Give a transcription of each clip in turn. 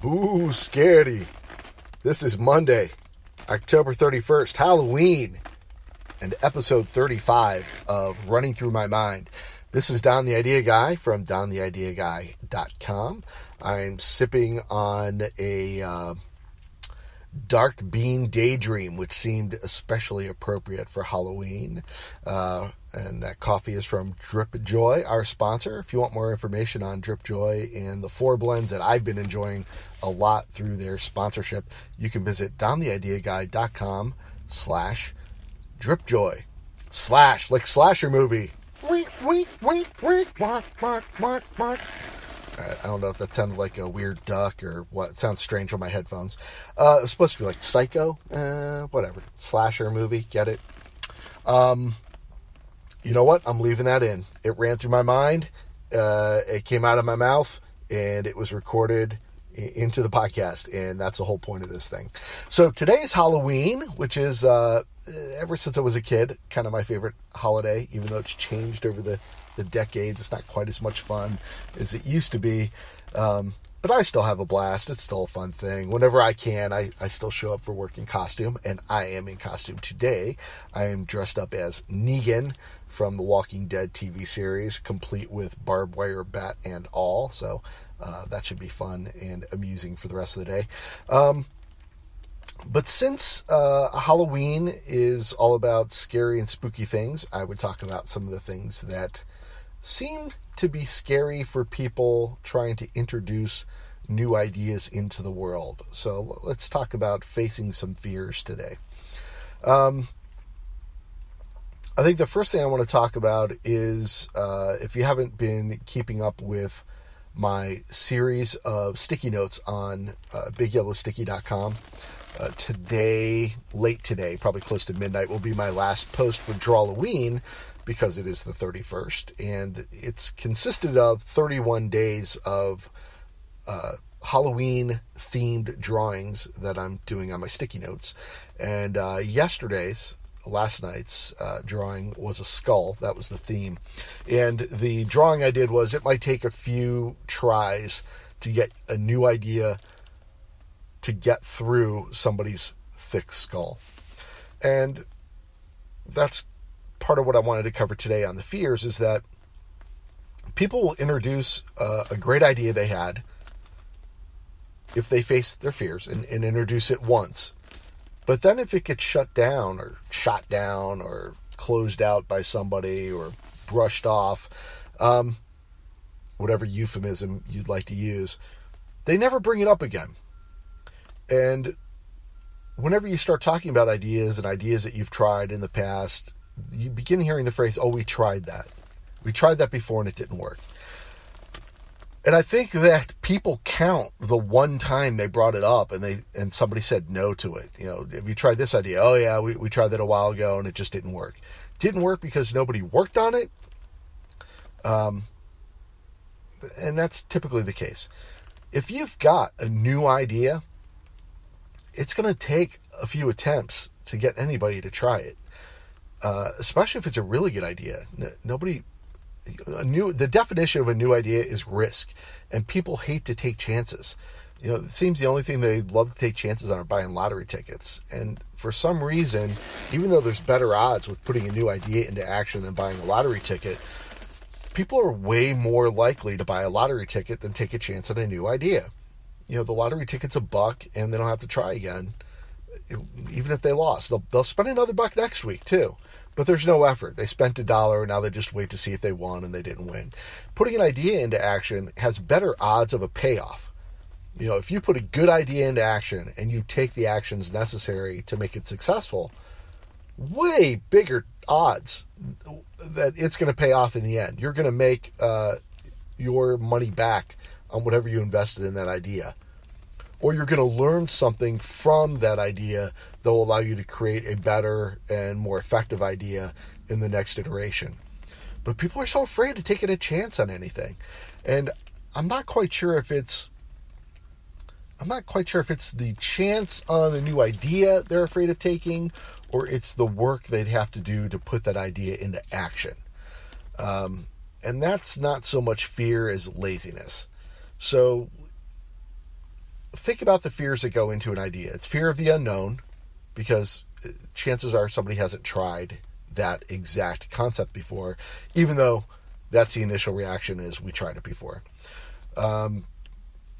Boo, scary. This is Monday, October 31st, Halloween, and episode 35 of Running Through My Mind. This is Don the Idea Guy from dontheideaguy.com. I'm sipping on a dark bean daydream, which seemed especially appropriate for Halloween. And that coffee is from Drip Joy, our sponsor. If you want more information on Drip Joy and the four blends that I've been enjoying a lot through their sponsorship, you can visit dontheideaguy.com/dripjoy. Slash, like slasher movie. I don't know if that sounded like a weird duck or what. It sounds strange on my headphones. It was supposed to be like Psycho. Whatever. Slasher movie. Get it? You know what? I'm leaving that in. It ran through my mind. It came out of my mouth, and it was recorded into the podcast, and that's the whole point of this thing. So today is Halloween, which is, ever since I was a kid, kind of my favorite holiday, even though it's changed over the decades. It's not quite as much fun as it used to be, but I still have a blast. It's still a fun thing. Whenever I can, I still show up for work in costume, and I am in costume today. I am dressed up as Negan from the Walking Dead TV series, complete with barbed wire bat and all, so that should be fun and amusing for the rest of the day. But since Halloween is all about scary and spooky things, I would talk about some of the things that seem to be scary for people trying to introduce new ideas into the world. So let's talk about facing some fears today. I think the first thing I want to talk about is, if you haven't been keeping up with my series of sticky notes on BigYellowSticky.com, late today, probably close to midnight, will be my last post for Drawloween, because it is the 31st, and it's consisted of 31 days of Halloween-themed drawings that I'm doing on my sticky notes. And last night's drawing was a skull. That was the theme. And the drawing I did was, it might take a few tries to get a new idea to get through somebody's thick skull. And that's part of what I wanted to cover today on the fears, is that people will introduce a great idea they had if they face their fears and introduce it once. But then if it gets shut down or shot down or closed out by somebody or brushed off, whatever euphemism you'd like to use, they never bring it up again. And whenever you start talking about ideas and ideas that you've tried in the past, you begin hearing the phrase, "Oh, we tried that. We tried that before and it didn't work." And I think that people count the one time they brought it up and somebody said no to it. You know, have you tried this idea? Oh yeah, we tried that a while ago and it just didn't work. Didn't work because nobody worked on it. And that's typically the case. If you've got a new idea, it's going to take a few attempts to get anybody to try it. Especially if it's a really good idea. The definition of a new idea is risk, and people hate to take chances. You know, it seems the only thing they love to take chances on are buying lottery tickets. And for some reason, even though there's better odds with putting a new idea into action than buying a lottery ticket, people are way more likely to buy a lottery ticket than take a chance on a new idea. You know, the lottery ticket's $1 and they don't have to try again. Even if they lost, they'll spend another $1 next week too. But there's no effort. They spent $1, now they just wait to see if they won, and they didn't win. Putting an idea into action has better odds of a payoff. You know, if you put a good idea into action and you take the actions necessary to make it successful, way bigger odds that it's going to pay off in the end. You're going to make your money back on whatever you invested in that idea. Or you're going to learn something from that idea that will allow you to create a better and more effective idea in the next iteration. But people are so afraid to take a chance on anything. And I'm not quite sure if it's the chance on a new idea they're afraid of taking, or it's the work they'd have to do to put that idea into action. And that's not so much fear as laziness. So think about the fears that go into an idea. It's fear of the unknown, because chances are somebody hasn't tried that exact concept before, even though that's the initial reaction is we tried it before.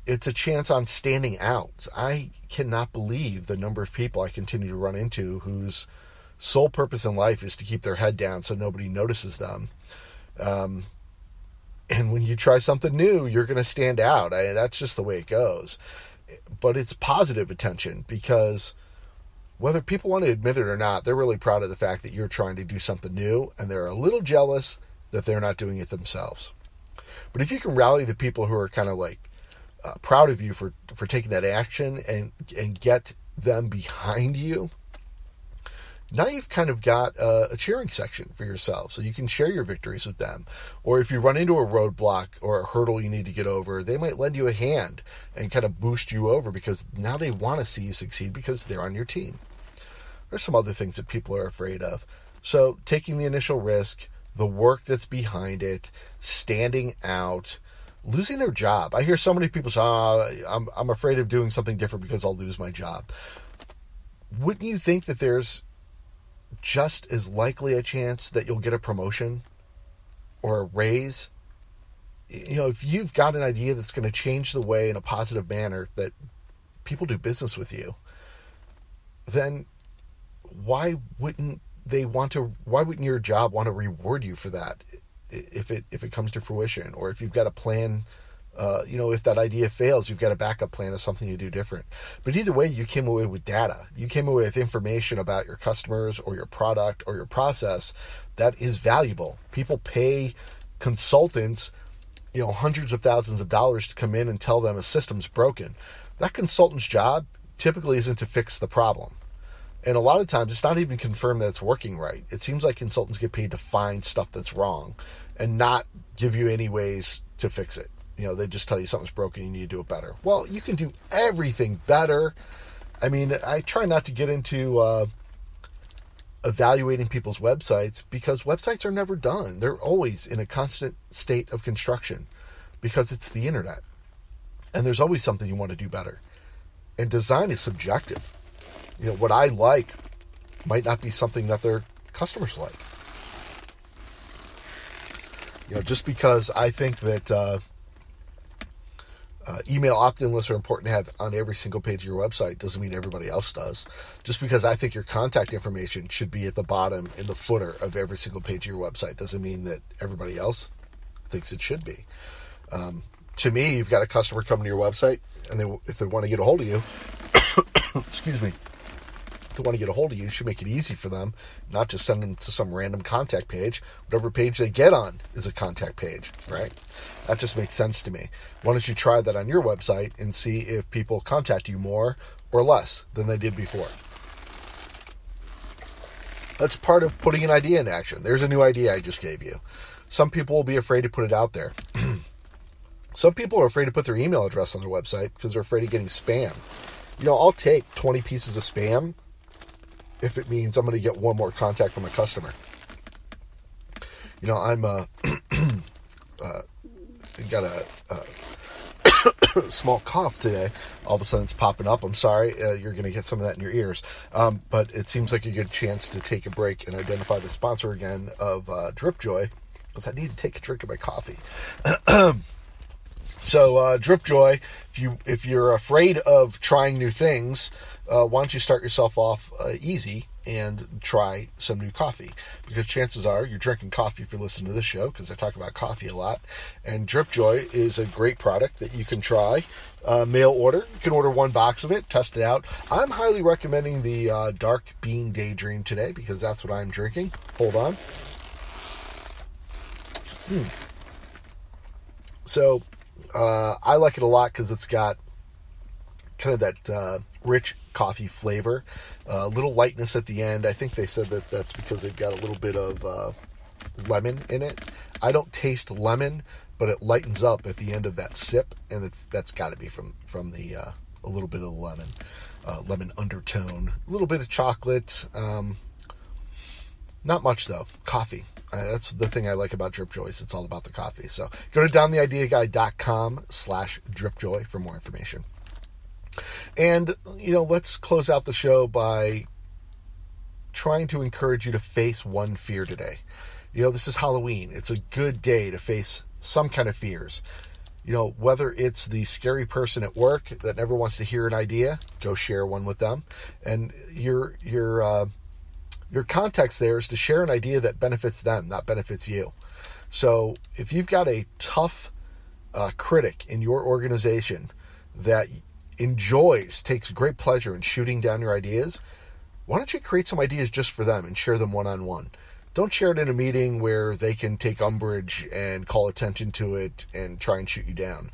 It's a chance on standing out. I cannot believe the number of people I continue to run into whose sole purpose in life is to keep their head down so nobody notices them. And when you try something new, you're going to stand out. That's just the way it goes. But it's positive attention, because whether people want to admit it or not, they're really proud of the fact that you're trying to do something new, and they're a little jealous that they're not doing it themselves. But if you can rally the people who are kind of like proud of you for taking that action and get them behind you, now you've kind of got a cheering section for yourself, so you can share your victories with them. Or if you run into a roadblock or a hurdle you need to get over, they might lend you a hand and kind of boost you over, because now they want to see you succeed because they're on your team. There's some other things that people are afraid of. So taking the initial risk, the work that's behind it, standing out, losing their job. I hear so many people say, I'm afraid of doing something different because I'll lose my job. Wouldn't you think that there's just as likely a chance that you'll get a promotion or a raise? If you've got an idea that's going to change the way in a positive manner that people do business with you, then why wouldn't your job want to reward you for that if it comes to fruition? Or if you've got a plan, if that idea fails, you've got a backup plan of something you do different. But either way, you came away with data. You came away with information about your customers or your product or your process that is valuable. People pay consultants, hundreds of thousands of dollars to come in and tell them a system's broken. That consultant's job typically isn't to fix the problem. And a lot of times it's not even confirmed that it's working right. It seems like consultants get paid to find stuff that's wrong and not give you any ways to fix it. They just tell you something's broken, you need to do it better. Well, you can do everything better. I mean, I try not to get into evaluating people's websites, because websites are never done. They're always in a constant state of construction, because it's the internet. And there's always something you want to do better. And design is subjective. What I like might not be something that their customers like. Just because I think that email opt-in lists are important to have on every single page of your website doesn't mean everybody else does. Just because I think your contact information should be at the bottom in the footer of every single page of your website doesn't mean that everybody else thinks it should be. To me, you've got a customer coming to your website, and if they want to get a hold of you, excuse me, if they want to get a hold of you, you should make it easy for them, not just send them to some random contact page. Whatever page they get on is a contact page, right? That just makes sense to me. Why don't you try that on your website and see if people contact you more or less than they did before? That's part of putting an idea into action. There's a new idea I just gave you. Some people will be afraid to put it out there. Some people are afraid to put their email address on their website because they're afraid of getting spam. I'll take 20 pieces of spam if it means I'm going to get one more contact from a customer. I'm got a small cough today. All of a sudden it's popping up. I'm sorry. You're going to get some of that in your ears. But it seems like a good chance to take a break and identify the sponsor again of DripJoy, because I need to take a drink of my coffee. So DripJoy, if you're afraid of trying new things, why don't you start yourself off easy and try some new coffee? Because chances are you're drinking coffee if you're listening to this show, because I talk about coffee a lot. And DripJoy is a great product that you can try. Mail order. You can order one box of it, test it out. I'm highly recommending the Dark Bean Daydream today, because that's what I'm drinking. Hold on. So I like it a lot because it's got kind of that rich coffee flavor, a little lightness at the end. I think they said that that's because they've got a little bit of lemon in it. I don't taste lemon, but it lightens up at the end of that sip, and that's got to be from the a little bit of lemon, lemon undertone, a little bit of chocolate. Not much though. Coffee. That's the thing I like about DripJoy. It's all about the coffee. So go to downtheideaguy.com/DripJoy for more information. And, let's close out the show by trying to encourage you to face one fear today. This is Halloween. It's a good day to face some kind of fears. Whether it's the scary person at work that never wants to hear an idea, go share one with them. And your context there is to share an idea that benefits them, not benefits you. So if you've got a tough critic in your organization that takes great pleasure in shooting down your ideas, why don't you create some ideas just for them and share them one-on-one? Don't share it in a meeting where they can take umbrage and call attention to it and try and shoot you down.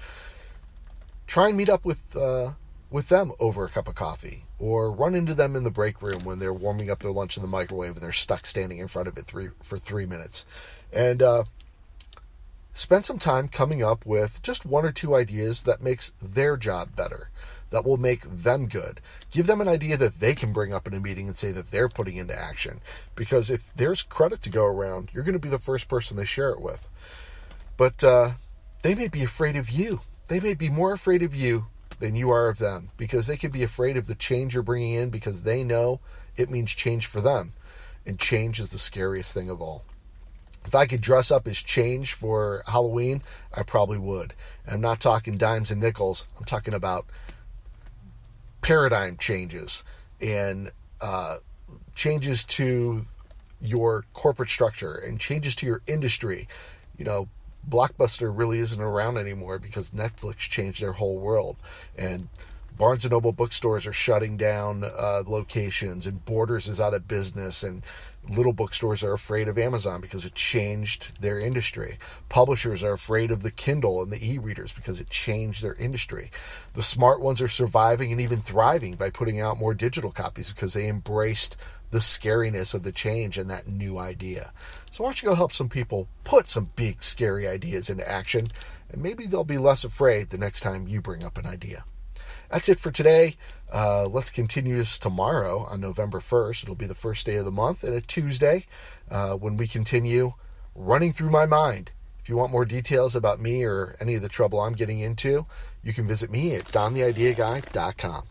Try and meet up with them over a cup of coffee, or run into them in the break room when they're warming up their lunch in the microwave and they're stuck standing in front of it for 3 minutes. And spend some time coming up with just one or two ideas that makes their job better, that will make them good. Give them an idea that they can bring up in a meeting and say that they're putting into action. Because if there's credit to go around, you're going to be the first person they share it with. But they may be afraid of you. They may be more afraid of you than you are of them, because they could be afraid of the change you're bringing in because they know it means change for them. And change is the scariest thing of all. If I could dress up as change for Halloween, I probably would. And I'm not talking dimes and nickels. I'm talking about paradigm changes and changes to your corporate structure and changes to your industry. Blockbuster really isn't around anymore because Netflix changed their whole world, and Barnes & Noble bookstores are shutting down locations, and Borders is out of business, and little bookstores are afraid of Amazon because it changed their industry. Publishers are afraid of the Kindle and the e-readers because it changed their industry. The smart ones are surviving and even thriving by putting out more digital copies because they embraced the scariness of the change and that new idea. So why don't you go help some people put some big, scary ideas into action, and maybe they'll be less afraid the next time you bring up an idea. That's it for today. Let's continue this tomorrow on November 1st. It'll be the first day of the month and a Tuesday when we continue running through my mind. If you want more details about me or any of the trouble I'm getting into, you can visit me at dontheideaguy.com.